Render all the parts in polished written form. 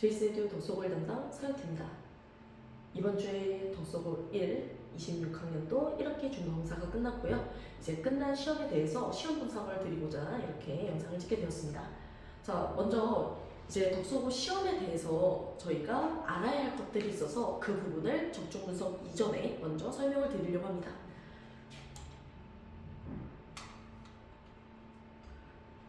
제이스에듀 독서고일 담당 서영태입니다. 이번 주에 독서고 1, 26학년도 1학기 중간고사가 끝났고요. 이제 끝난 시험에 대해서 시험 분석을 드리고자 이렇게 영상을 찍게 되었습니다. 자, 먼저 이제 독서고 시험에 대해서 저희가 알아야 할 것들이 있어서 그 부분을 적중 분석 이전에 먼저 설명을 드리려고 합니다.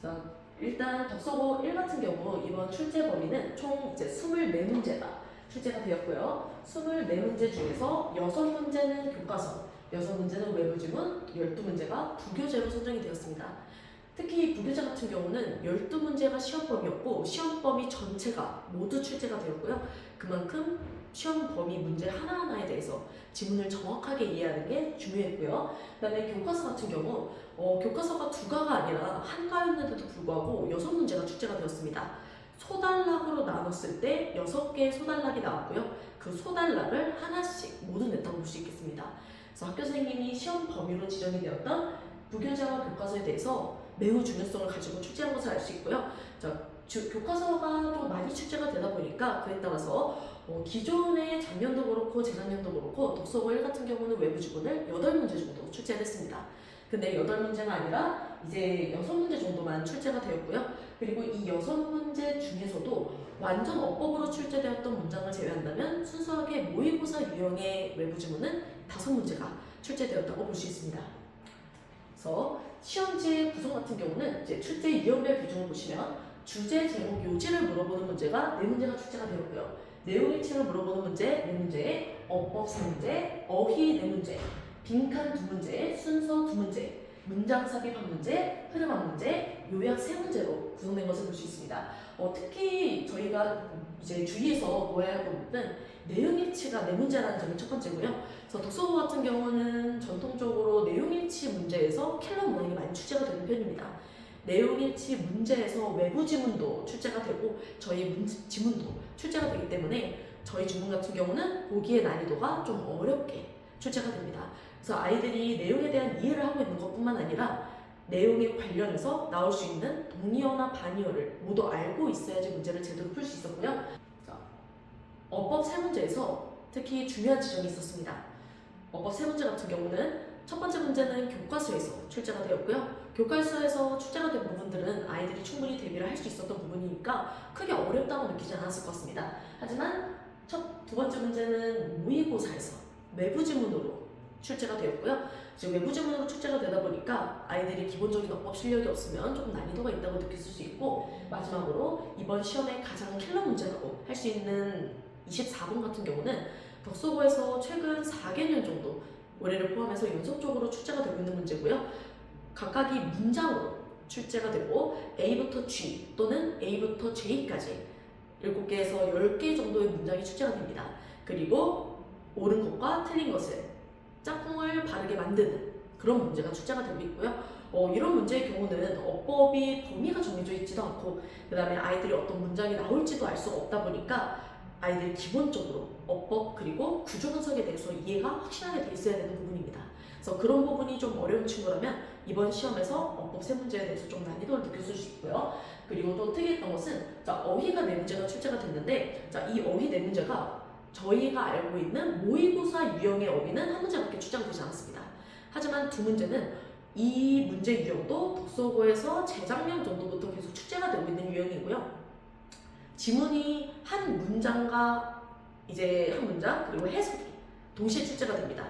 자, 일단 독서고 1 같은 경우 이번 출제 범위는 총 이제 24문제가 출제가 되었고요. 24문제 중에서 6문제는 교과서, 6문제는 외부지문, 12문제가 부교재로 선정이 되었습니다. 특히 부교재 같은 경우는 12문제가 시험 범위였고 시험 범위 전체가 모두 출제가 되었고요. 그만큼 시험 범위 문제 하나하나에 대해서 지문을 정확하게 이해하는 게 중요했고요. 그 다음에 교과서 같은 경우 교과서가 2가가 아니라 1가였는데도 불구하고 6문제가 출제가 되었습니다. 소단락으로 나눴을 때 6개의 소단락이 나왔고요. 그 소단락을 하나씩 모두 냈다고 볼 수 있겠습니다. 그래서 학교 선생님이 시험 범위로 지정이 되었던 부교재와 교과서에 대해서 매우 중요성을 가지고 출제한 것을 알 수 있고요. 자, 교과서가 또 많이 출제가 되다 보니까 그에 따라서 기존의 작년도 그렇고 재작년도 그렇고 독서고 1 같은 경우는 외부 지문을 8문제 정도 출제가 됐습니다. 근데 8문제가 아니라 이제 6문제 정도만 출제가 되었고요. 그리고 이 6문제 중에서도 완전 어법으로 출제되었던 문장을 제외한다면 순수하게 모의고사 유형의 외부 지문은 5문제가 출제되었다고 볼 수 있습니다. 그래서 시험지 구성 같은 경우는 이제 출제 유형별 비중을 보시면 주제, 제목, 요지를 물어보는 문제가 4문제가 출제가 되었고요. 내용 일치를 물어보는 문제 4문제, 어법 3문제, 어휘 4문제, 빈칸 2문제, 순서 2문제, 문장 삽입 1문제, 흐름 1문제, 요약 3문제로 구성된 것을 볼 수 있습니다. 특히 저희가 이제 주의해서 보아야 할 부분은 내용 일치가 4문제라는 점이 첫 번째고요. 그래서 독서고 같은 경우는 전통적으로 내용 일치 문제에서 킬러 문항이 많이 출제가 되는 편입니다. 내용 일치 문제에서 외부 지문도 출제가 되고 저희 지문도 출제가 되기 때문에 저희 지문 같은 경우는 보기의 난이도가 좀 어렵게 출제가 됩니다. 그래서 아이들이 내용에 대한 이해를 하고 있는 것뿐만 아니라 내용에 관련해서 나올 수 있는 동의어나 반의어를 모두 알고 있어야지 문제를 제대로 풀 수 있었고요. 자, 어법 3문제에서 특히 중요한 지점이 있었습니다. 어법 3문제 같은 경우는 첫 번째 문제는 교과서에서 출제가 되었고요. 교과서에서 출제가 된 부분들은 아이들이 충분히 대비를 할 수 있었던 부분이니까 크게 어렵다고 느끼지 않았을 것 같습니다. 하지만 두 번째 문제는 모의고사에서 외부 지문으로 출제가 되었고요. 지금 외부 지문으로 출제가 되다 보니까 아이들이 기본적인 어법 실력이 없으면 조금 난이도가 있다고 느낄 수 있고, 마지막으로 이번 시험의 가장 킬러 문제라고 할 수 있는 24번 같은 경우는 독서고에서 최근 4개년 정도 올해를 포함해서 연속적으로 출제가 되고 있는 문제고요. 각각이 문장으로 출제가 되고 A부터 G 또는 A부터 J까지 7개에서 10개 정도의 문장이 출제가 됩니다. 그리고 옳은 것과 틀린 것을 짝꿍을 바르게 만드는 그런 문제가 출제가 되고 있고요. 이런 문제의 경우는 어법이 범위가 정해져 있지도 않고 그 다음에 아이들이 어떤 문장이 나올지도 알 수가 없다 보니까 아이들이 기본적으로 어법 그리고 구조 분석에 대해서 이해가 확실하게 돼 있어야 되는 부분입니다. 그래서 그런 부분이 좀 어려운 친구라면 이번 시험에서 어법 3문제에 대해서 좀 난이도를 느꼈을 수 있고요. 그리고 또 특이했던 것은 어휘가 4문제가 출제가 됐는데 이 어휘 4문제가 저희가 알고 있는 모의고사 유형의 어휘는 1문제밖에 출제가 되지 않았습니다. 하지만 2문제는 이 문제 유형도 독서고에서 재작년 정도부터 계속 출제가 되고 있는 유형이고요. 지문이 한 문장과 이제 한 문장 그리고 해석이 동시에 출제가 됩니다.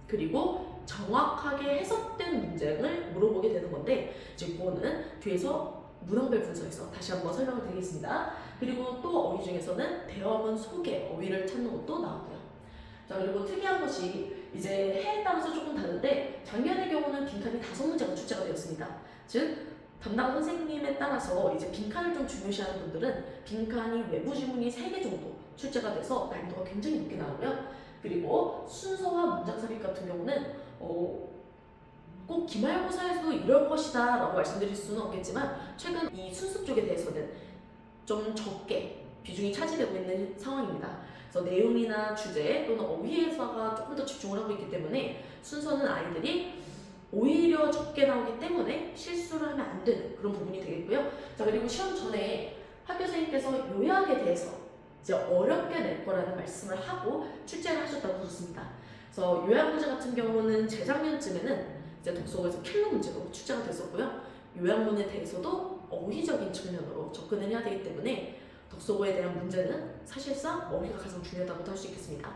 그리고 정확하게 해석된 문장을 물어보게 되는 건데 이제 그거는 뒤에서 문항별 분석에서 다시 한번 설명을 드리겠습니다. 그리고 또 어휘 중에서는 대화문 속에 어휘를 찾는 것도 나오고요. 자, 그리고 특이한 것이 이제 해에 따라서 조금 다른데 작년의 경우는 빈칸이 5문제가 출제가 되었습니다. 즉 담당 선생님에 따라서 이제 빈칸을 좀 중요시하는 분들은 빈칸이 외부 지문이 3개 정도 출제가 돼서 난이도가 굉장히 높게 나오고요. 그리고 순서와 문장 삽입 같은 경우는 꼭 기말고사에서도 이럴 것이다 라고 말씀드릴 수는 없겠지만 최근 이 순서 쪽에 대해서는 좀 적게 비중이 차지되고 있는 상황입니다. 그래서 내용이나 주제 또는 어휘에서가 조금 더 집중을 하고 있기 때문에 순서는 아이들이 오히려 적게 나오기 때문에 실수를 하면 안 되는 그런 부분이 되겠고요. 자, 그리고 시험 전에 학교 선생님께서 요약에 대해서 이제 어렵게 낼 거라는 말씀을 하고 출제를 하셨다고 들었습니다. 그래서 요약 문제 같은 경우는 재작년쯤에는 이제 독서에서 킬러 문제로 출제가 됐었고요. 요약문에 대해서도 어휘적인 측면으로 접근을 해야 되기 때문에 독서고에 대한 문제는 사실상 어휘가 가장 중요하다고도 할 수 있겠습니다.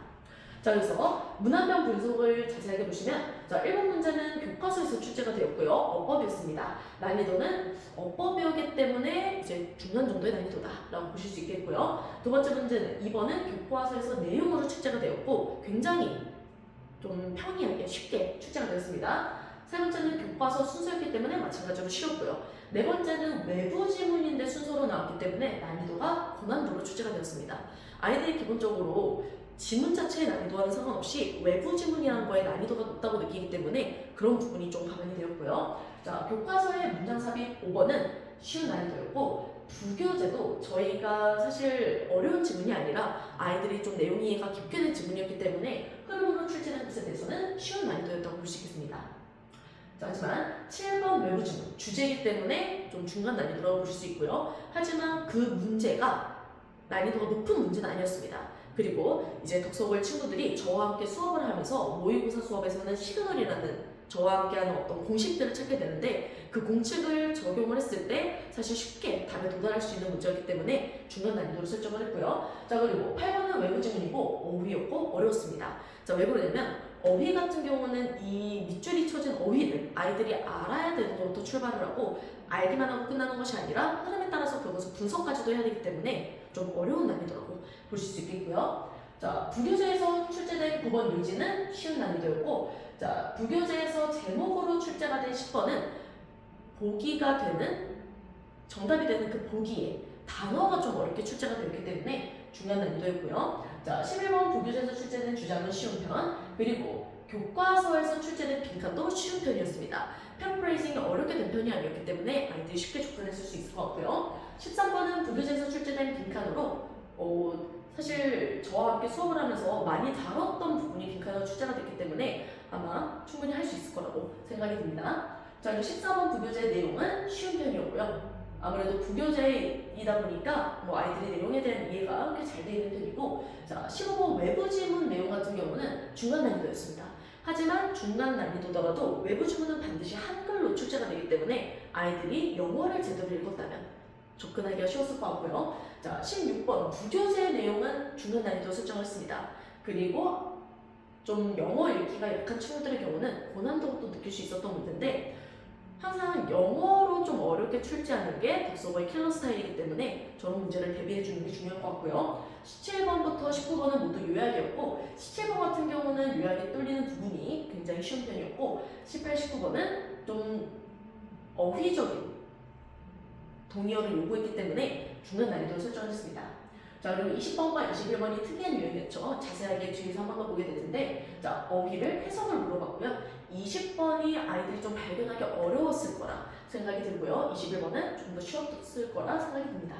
자, 그래서 문학명 분석을 자세하게 보시면, 자, 1번 문제는 교과서에서 출제가 되었고요. 어법이었습니다. 난이도는 어법이었기 때문에 이제 중간 정도의 난이도다라고 보실 수 있겠고요. 두 번째 문제는 2번은 교과서에서 내용으로 출제가 되었고 굉장히 좀 평이하게 쉽게 출제가 되었습니다. 세 번째는 교과서 순서였기 때문에 마찬가지로 쉬웠고요. 네 번째는 외부 지문인데 순서로 나왔기 때문에 난이도가 고난도로 출제가 되었습니다. 아이들이 기본적으로 지문 자체의 난이도와는 상관없이 외부 지문이라는 거에 난이도가 높다고 느끼기 때문에 그런 부분이 좀 감안이 되었고요. 자, 교과서의 문장 삽입 5번은 쉬운 난이도였고, 부교재도 저희가 사실 어려운 지문이 아니라 아이들이 좀 내용 이해가 깊게 된 지문이었기 때문에 흐름으로 출제된 것에 대해서는 쉬운 난이도였다고 볼 수 있겠습니다. 자, 하지만 7번 외부 지문 주제이기 때문에 좀 중간 난이도라고 보실 수 있고요. 하지만 그 문제가 난이도가 높은 문제는 아니었습니다. 그리고 이제 독서고의 친구들이 저와 함께 수업을 하면서 모의고사 수업에서는 시그널이라는 저와 함께하는 어떤 공식들을 찾게 되는데, 그 공식을 적용을 했을 때 사실 쉽게 답에 도달할 수 있는 문제였기 때문에 중간 난이도를 설정을 했고요. 자, 그리고 8번은 외부 지문이고 어휘였고 어려웠습니다. 자, 왜 그러냐면 어휘 같은 경우는 이 밑줄이 쳐진 어휘를 아이들이 알아야 되는 것부터 출발을 하고 알기만 하고 끝나는 것이 아니라 흐름에 따라서 그것을 분석까지도 해야 되기 때문에 좀 어려운 난이도라고 보실 수 있겠고요. 자, 부교재에서 출제된 9번 유지는 쉬운 난이도였고, 자, 부교재에서 제목으로 출제가 된 10번은 보기가 되는, 정답이 되는 그 보기에 단어가 좀 어렵게 출제가 되었기 때문에 중요한 난이도였고요. 자, 11번 부교재에서 출제된 주장은 쉬운 편, 그리고 교과서에서 출제된 빈칸도 쉬운 편이었습니다. 패러프레이징이 어렵게 된 편이 아니었기 때문에 아이들이 쉽게 접근했을 수 있을 것 같고요. 13번은 부교재에서 출제된 빈칸으로 사실 저와 함께 수업을 하면서 많이 다뤘던 부분이 빈칸으로 출제가 됐기 때문에 아마 충분히 할 수 있을 거라고 생각이 듭니다. 자, 이제 14번 부교재 내용은 쉬운 편이었고요. 아무래도 부교재이다 보니까 아이들의 내용에 대한 이해가 꽤 잘 되어 있는 편이고, 자, 15번 외부 지문 내용 같은 경우는 중간 난이도였습니다. 하지만 중간 난이도더라도 외부 지문은 반드시 한글로 출제가 되기 때문에 아이들이 영어를 제대로 읽었다면 접근하기가 쉬웠을 것 같고요. 자, 16번 부교재 내용은 중간 난이도 설정을 했습니다. 그리고 좀 영어 읽기가 약한 친구들의 경우는 고난도로 또 느낄 수 있었던 문제인데, 항상 영어로 좀 어렵게 출제하는 게 독서고의 킬러 스타일이기 때문에 저런 문제를 대비해 주는 게 중요할 것 같고요. 17번부터 19번은 모두 요약이었고, 17번 같은 경우는 요약이 뚫리는 부분이 굉장히 쉬운 편이었고, 18, 19번은 좀 어휘적인 동의어를 요구했기 때문에 중간 난이도를 설정했습니다. 자, 그리고 20번과 21번이 특이한 유형이었죠. 자세하게 뒤에서 한 번 더 보게 될 텐데, 자, 어휘를 해석을 물어봤고요. 20번이 아이들이 좀 발견하기 어려웠을 거라 생각이 들고요. 21번은 좀 더 쉬웠을 거라 생각이 듭니다.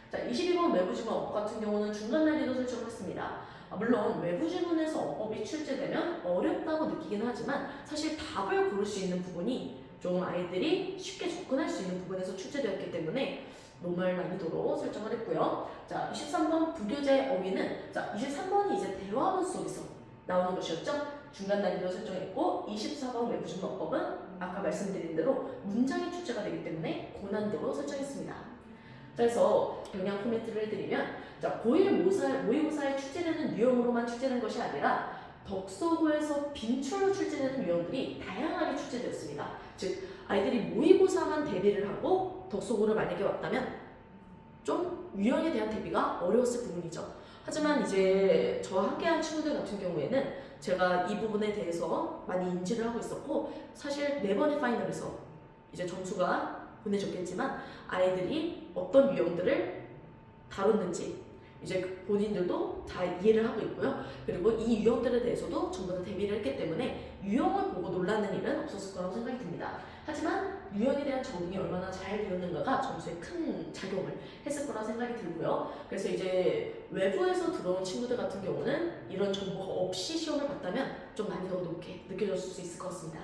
자, 22번 외부 지문 어법 같은 경우는 중간 난이도 설정을 했습니다. 물론 외부 지문에서 어법이 출제되면 어렵다고 느끼긴 하지만 사실 답을 고를 수 있는 부분이 좀 아이들이 쉽게 접근할 수 있는 부분에서 출제되었기 때문에 노멀 난이도로 설정을 했고요. 자, 23번 부교재 어휘는, 자, 23번이 이제 대화문 속에서 나오는 것이었죠. 중간 난이도 설정했고, 24번 외부 지문 어법은 아까 말씀드린 대로 문장이 출제가 되기 때문에 고난도로 설정했습니다. 자, 그래서 경량 코멘트를 해드리면, 자, 모의고사에 출제되는 유형으로만 출제된 것이 아니라 독서고에서 빈출로 출제되는 유형들이 다양하게 출제되었습니다. 즉, 아이들이 모의고사만 대비를 하고 독서고를 만약에 왔다면 좀 유형에 대한 대비가 어려웠을 부분이죠. 하지만 이제 저와 함께한 친구들 같은 경우에는 제가 이 부분에 대해서 많이 인지를 하고 있었고, 사실 4번의 파이널에서 이제 점수가 보내졌겠지만 아이들이 어떤 유형들을 다뤘는지 이제 본인들도 다 이해를 하고 있고요. 그리고 이 유형들에 대해서도 전부 다 대비를 했기 때문에 유형을 보고 놀라는 일은 없었을 거라고 생각이 듭니다. 하지만 유형에 대한 적응이 얼마나 잘 되었는가가 점수에 큰 작용을 했을 거라 생각이 들고요. 그래서 이제 외부에서 들어온 친구들 같은 경우는 이런 정보가 없이 시험을 봤다면 좀 난이도가 높게 느껴졌을 수 있을 것 같습니다.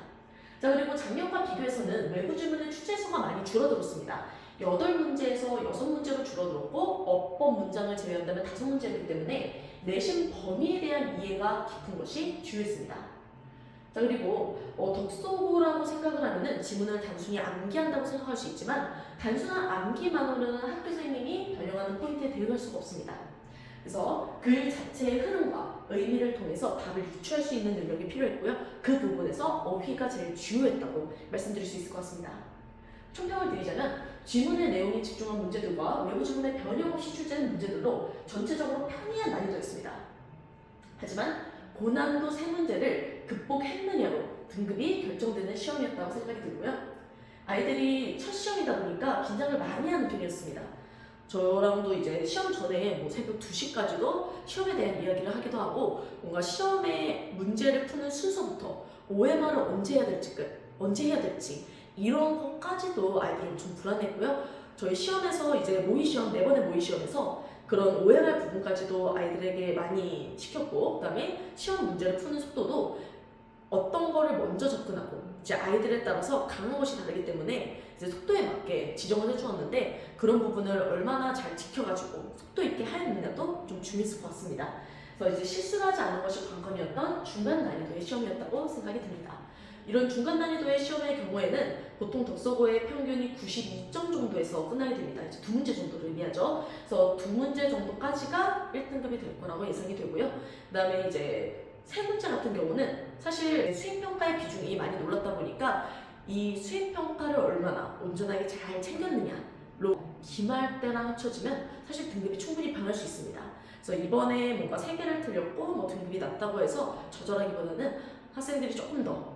자, 그리고 작년과 비교해서는 외부 질문의 출제수가 많이 줄어들었습니다. 8문제에서 6문제로 줄어들었고 어법 문장을 제외한다면 5문제였기 때문에 내신 범위에 대한 이해가 깊은 것이 주요했습니다. 자, 그리고 독서고라고 생각을 하면은 지문을 단순히 암기한다고 생각할 수 있지만 단순한 암기만으로는 학교 선생님이 변형하는 포인트에 대응할 수가 없습니다. 그래서 글 자체의 흐름과 의미를 통해서 답을 유추할 수 있는 능력이 필요했고요. 그 부분에서 어휘가 제일 주요했다고 말씀드릴 수 있을 것 같습니다. 총평을 드리자면 지문의 내용에 집중한 문제들과 외부 지문의 변형 없이 출제된 문제들로 전체적으로 평이한 난이도였습니다. 하지만 고난도 3문제를 극복했느냐로 등급이 결정되는 시험이었다고 생각이 들고요. 아이들이 첫 시험이다 보니까 긴장을 많이 하는 편이었습니다. 저랑도 이제 시험 전에 뭐 새벽 2시까지도 시험에 대한 이야기를 하기도 하고 뭔가 시험의 문제를 푸는 순서부터 OMR을 언제 해야 될지 이런 것까지도 아이들은 좀 불안했고요. 저희 시험에서 이제 모의시험, 4번의 모의시험에서 그런 OMR 부분까지도 아이들에게 많이 시켰고, 그 다음에 시험 문제를 푸는 속도도 어떤 거를 먼저 접근하고 이제 아이들에 따라서 강한 것이 다르기 때문에 이제 속도에 맞게 지정을 해주었는데 그런 부분을 얼마나 잘 지켜가지고 속도 있게 하였느냐도 좀 중요했을 것 같습니다. 그래서 이제 실수를 하지 않은 것이 관건이었던 중간 난이도의 시험이었다고 생각이 듭니다. 이런 중간 난이도의 시험의 경우에는 보통 독서고의 평균이 92점 정도에서 끝나게 됩니다. 이제 2문제 정도를 의미하죠. 그래서 2문제 정도까지가 1등급이 될 거라고 예상이 되고요. 그 다음에 이제 3문제 같은 경우는 사실 수행평가의 비중이 많이 놀랐다 보니까 이 수행평가를 얼마나 온전하게 잘 챙겼느냐로 기말대랑 합쳐지면 사실 등급이 충분히 변할 수 있습니다. 그래서 이번에 뭔가 3개를 틀렸고 뭐 등급이 낮다고 해서 저절하기보다는 학생들이 조금 더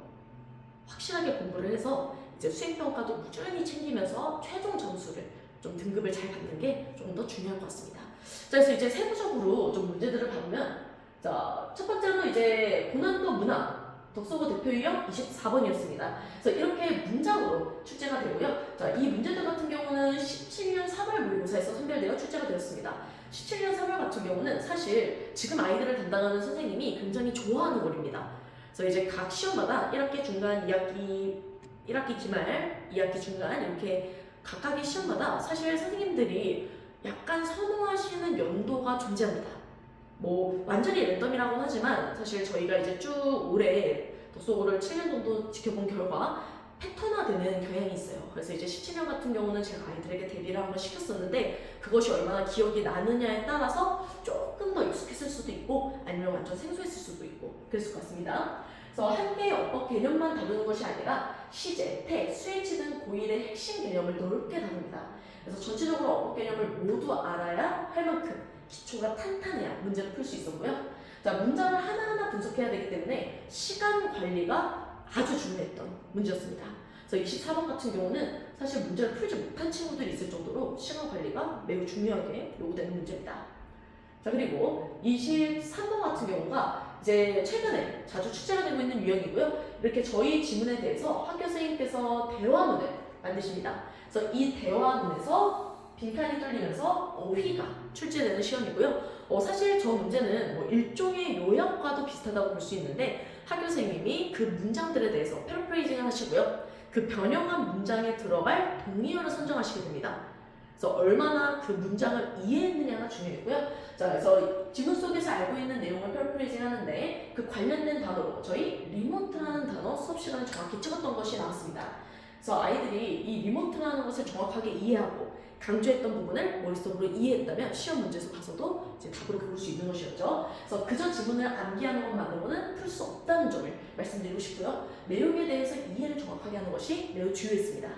확실하게 공부를 해서 이제 수행평가도 꾸준히 챙기면서 최종 점수를 좀 등급을 잘 받는 게 좀 더 중요한 것 같습니다. 자, 그래서 이제 세부적으로 좀 문제들을 보면 자, 첫 번째로 이제 고난도 문항 독서고 대표 유형 24번이었습니다. 그래서 이렇게 문장으로 출제가 되고요. 자, 이 문제들 같은 경우는 17년 3월 모의고사에서 선별되어 출제가 되었습니다. 17년 3월 같은 경우는 사실 지금 아이들을 담당하는 선생님이 굉장히 좋아하는 월입니다. 그래서 이제 각 시험마다 1학기 중간, 1학기 기말, 2학기 중간 이렇게 각각의 시험마다 사실 선생님들이 약간 선호하시는 연도가 존재합니다. 뭐 완전히 랜덤이라고는 하지만 사실 저희가 이제 쭉 올해 독서고를 7년 정도 지켜본 결과 패턴화되는 경향이 있어요. 그래서 이제 17년 같은 경우는 제가 아이들에게 대비를 한번 시켰었는데 그것이 얼마나 기억이 나느냐에 따라서 조금 더 익숙했을 수도 있고 아니면 완전 생소했을 수도 있고 그랬을 것 같습니다. 그래서 한 개의 어법 개념만 다루는 것이 아니라 시제, 태, 수일치 등 고1의 핵심 개념을 넓게 다룹니다. 그래서 전체적으로 어법 개념을 모두 알아야 할 만큼 기초가 탄탄해야 문제를 풀 수 있었고요. 자, 문장을 하나하나 분석해야 되기 때문에 시간 관리가 아주 중요했던 문제였습니다. 그래서 24번 같은 경우는 사실 문제를 풀지 못한 친구들이 있을 정도로 시간 관리가 매우 중요하게 요구되는 문제입니다. 자, 그리고 23번 같은 경우가 이제 최근에 자주 출제가 되고 있는 유형이고요. 이렇게 저희 지문에 대해서 학교 선생님께서 대화문을 만드십니다. 그래서 이 대화문에서 빈칸이 뚫리면서 어휘가 출제되는 시험이고요. 사실 저 문제는 뭐 일종의 요약과도 비슷하다고 볼 수 있는데 학교 선생님이 그 문장들에 대해서 패러프레이징을 하시고요. 그 변형한 문장에 들어갈 동의어를 선정하시게 됩니다. 그래서 얼마나 그 문장을 이해했느냐가 중요했고요. 자, 그래서 지문 속에서 알고 있는 내용을 패러프레이징 하는데 그 관련된 단어로 저희 리모트라는 단어 수업 시간에 정확히 찍었던 것이 나왔습니다. 그래서 아이들이 이 리모트라는 것을 정확하게 이해하고 강조했던 부분을 머릿속으로 이해했다면 시험 문제에서 봐서도 이제 답으로 고를 수 있는 것이었죠. 그래서 그저 지문을 암기하는 것만으로는 풀 수 없다는 점을 말씀드리고 싶고요. 내용에 대해서 이해를 정확하게 하는 것이 매우 중요했습니다.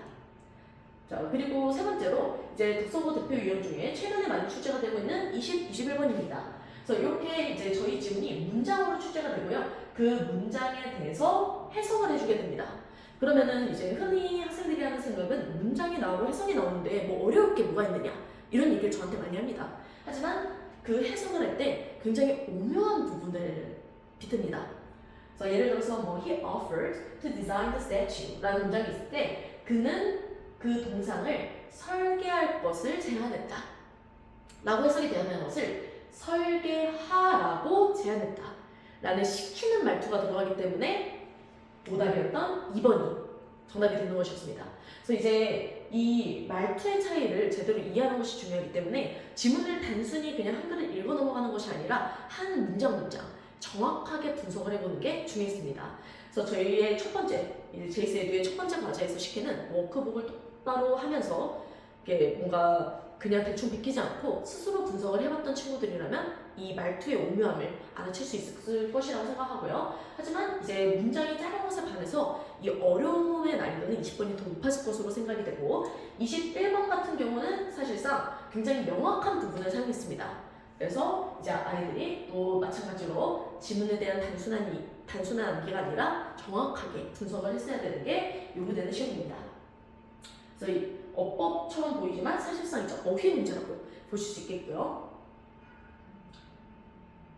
자, 그리고 세 번째로 이제 독서고 대표 유형 중에 최근에 많이 출제가 되고 있는 21번입니다. 그래서 이렇게 이제 저희 지문이 문장으로 출제가 되고요. 그 문장에 대해서 해석을 해주게 됩니다. 그러면은 이제 흔히 학생들이 하는 생각은 문장이 나오고 해석이 나오는데 뭐 어려울 게 뭐가 있느냐 이런 얘기를 저한테 많이 합니다. 하지만 그 해석을 할 때 굉장히 오묘한 부분을 빗듭니다. 그래서 예를 들어서 뭐 he offered to design the statue 라는 문장이 있을 때 그는 그 동상을 설계할 것을 제안했다 라고 해석이 되는 것을 설계하라고 제안했다 라는 시키는 말투가 들어가기 때문에 오답이었던 2번이 정답이 되는 것이었습니다. 그래서 이제 이 말투의 차이를 제대로 이해하는 것이 중요하기 때문에 지문을 단순히 그냥 한글을 읽어 넘어가는 것이 아니라 한 문장 정확하게 분석을 해보는 게 중요했습니다. 그래서 저희의 첫 번째, 제이스 에듀의 첫 번째 과제에서 시키는 워크북을 똑바로 하면서 이게 뭔가 그냥 대충 비키지 않고 스스로 분석을 해봤던 친구들이라면 이 말투의 오묘함을 알아챌 수 있을 것이라고 생각하고요. 하지만 이제 문장이 짧은 것에 반해서 이 어려움의 난이도는 20번이 더 높아질 것으로 생각이 되고 21번 같은 경우는 사실상 굉장히 명확한 부분을 사용했습니다. 그래서 이제 아이들이 또 마찬가지로 지문에 대한 단순한 암기가 아니라 정확하게 분석을 했어야 되는 게 요구되는 시험입니다. 그래서 이 어법처럼 보이지만 사실상 이제 어휘 문제라고 보실 수 있겠고요.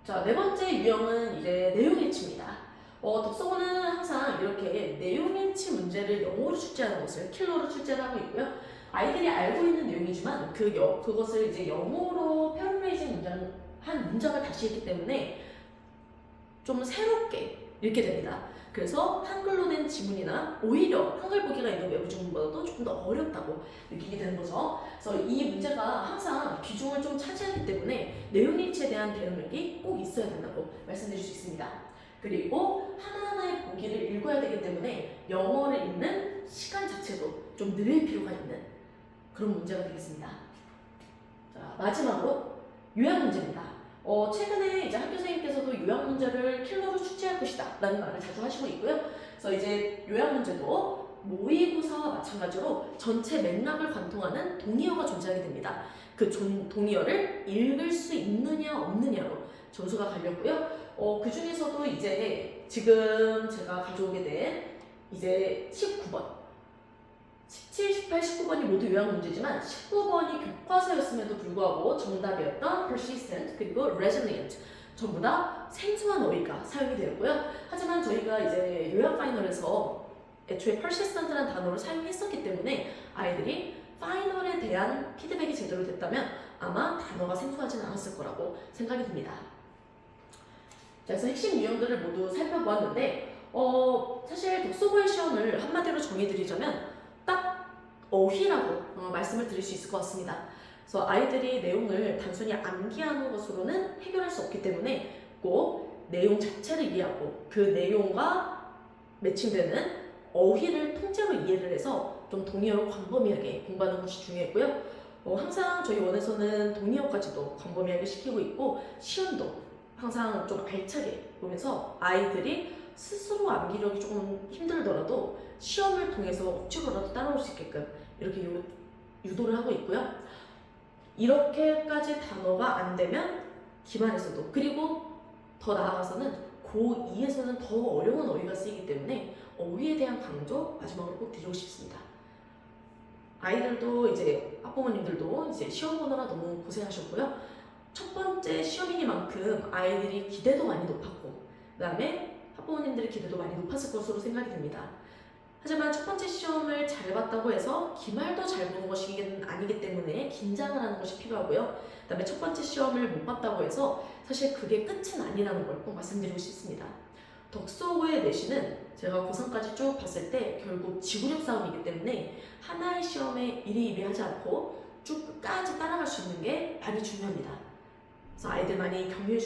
자, 네 번째 유형은 이제 내용일치입니다. 독서고는 항상 이렇게 내용일치 문제를 영어로 출제하는 것을 킬러로 출제를 하고 있고요. 아이들이 알고 있는 내용이지만 그것을 이제 영어로 패러프레이징 한 문장을 다시 했기 때문에 좀 새롭게 읽게 됩니다. 그래서 한글로 된 지문이나 오히려 한글 보기가 있는 외부 지문보다도 조금 더 어렵다고 느끼게 되는 거죠. 그래서 이 문제가 항상 비중을 좀 차지하기 때문에 내용일치에 대한 개념력이 꼭 있어야 된다고 말씀드릴 수 있습니다. 그리고 하나하나의 보기를 읽어야 되기 때문에 영어를 읽는 시간 자체도 좀 늘릴 필요가 있는 그런 문제가 되겠습니다. 자, 마지막으로 요약 문제입니다. 최근에 이제 학교 선생님께서도 요약 문제를 킬러로 출제할 것이다 라는 말을 자주 하시고 있고요. 그래서 이제 요약 문제도 모의고사와 마찬가지로 전체 맥락을 관통하는 동의어가 존재하게 됩니다. 그 동의어를 읽을 수 있느냐 없느냐로 점수가 갈렸고요. 그 중에서도 이제 지금 제가 가져오게 된 이제 19번 17, 18, 19번이 모두 요약 문제지만 19번이 교과서였음에도 불구하고 정답이었던 persistent 그리고 resilient 전부 다 생소한 어휘가 사용이 되었고요. 하지만 저희가 이제 요약 파이널에서 애초에 persistent라는 단어를 사용했었기 때문에 아이들이 파이널에 대한 피드백이 제대로 됐다면 아마 단어가 생소하지는 않았을 거라고 생각이 듭니다. 자, 그래서 핵심 유형들을 모두 살펴보았는데 사실 독서고의 시험을 한마디로 정의드리자면 딱 어휘라고 말씀을 드릴 수 있을 것 같습니다. 그래서 아이들이 내용을 단순히 암기하는 것으로는 해결할 수 없기 때문에 꼭 내용 자체를 이해하고 그 내용과 매칭되는 어휘를 통째로 이해를 해서 좀 동의어로 광범위하게 공부하는 것이 중요했고요. 항상 저희 원에서는 동의어까지도 광범위하게 시키고 있고 시험도 항상 좀 알차게 보면서 아이들이 스스로 암기력이 조금 힘들더라도 시험을 통해서 억지로라도 따라올 수 있게끔 이렇게 유도를 하고 있고요. 이렇게까지 단어가 안 되면 기말에서도 그리고 더 나아가서는 고2에서는 더 어려운 어휘가 쓰이기 때문에 어휘에 대한 강조 마지막으로 꼭 드리고 싶습니다. 아이들도 이제 학부모님들도 이제 시험 보느라 너무 고생하셨고요. 첫 번째 시험이니만큼 아이들이 기대도 많이 높았고 그 다음에 학부모님들의 기대도 많이 높았을 것으로 생각이 됩니다. 하지만 첫 번째 시험을 잘 봤다고 해서 기말도 잘 보는 것이 아니기 때문에 긴장을 하는 것이 필요하고요. 그 다음에 첫 번째 시험을 못 봤다고 해서 사실 그게 끝은 아니라는 걸 꼭 말씀드리고 싶습니다. 독서고의 내신은 제가 고3까지 쭉 봤을 때 결국 지구력 싸움이기 때문에 하나의 시험에 일희일비하지 않고 쭉 끝까지 따라갈 수 있는 게 많이 중요합니다. 그래서 아이들 많이 격려해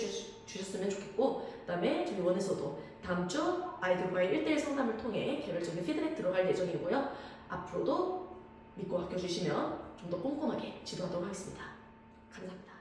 주셨으면 좋겠고 그 다음에 저희 원에서도 다음 주 아이들과의 1대1 상담을 통해 개별적인 피드백 들어갈 예정이고요. 앞으로도 믿고 아껴주시면 좀 더 꼼꼼하게 지도하도록 하겠습니다. 감사합니다.